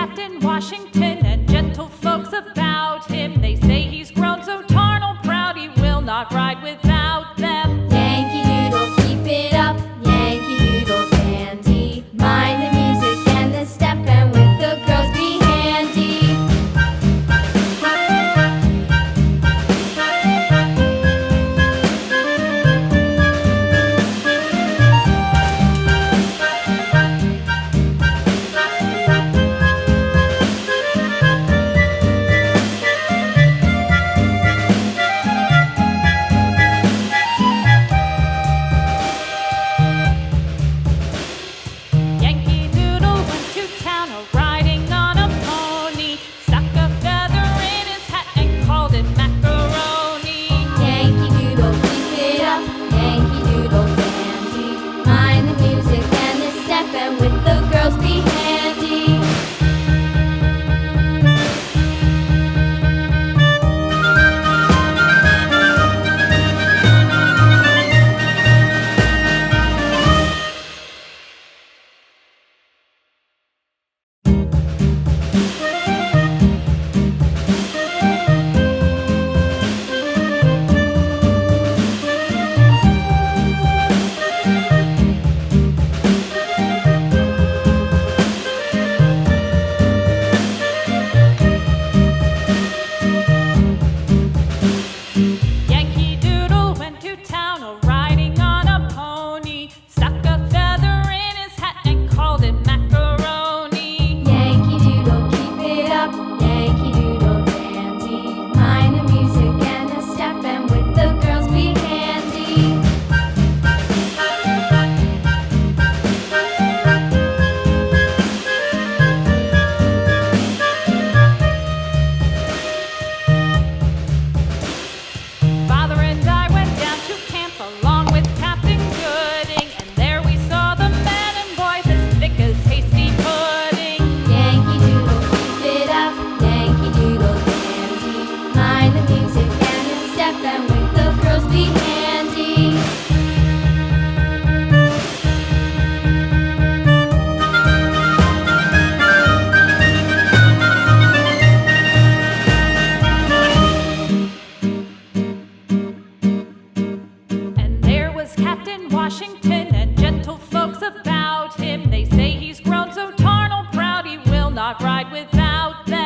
Captain Washington and gentle folks about him. They say he's grown so tarnal proud he will not ride without them. Yankee Doodle, keep it up, Yankee Doodle dandy. Mind the music and the step, and with the girls be handy. Yankee Doodle went to town riding on a pony, stuck a feather in his hat and called it macaroni. Yankee Doodle, keep it up, Yankee Doodle dandy. Mind the music and the step, and with the girls be handy. Yankee Doodle went to town riding on a pony, stuck a feather in his hat and called it macaroni. Yankee Doodle, keep it up, Yankee Doodle dandy. Mind the music and the step, and with the girls be handy. Father and I went down to camp along with Captain Gooding, and there we saw the men and boys as thick as hasty pudding. Yankee Doodle, keep it up, Yankee Doodle dandy. Mind the music and the step, and with the girls be handy. And there was Captain Washington and gentle folks about him. They say he's grown so tarnal proud he will not ride without them.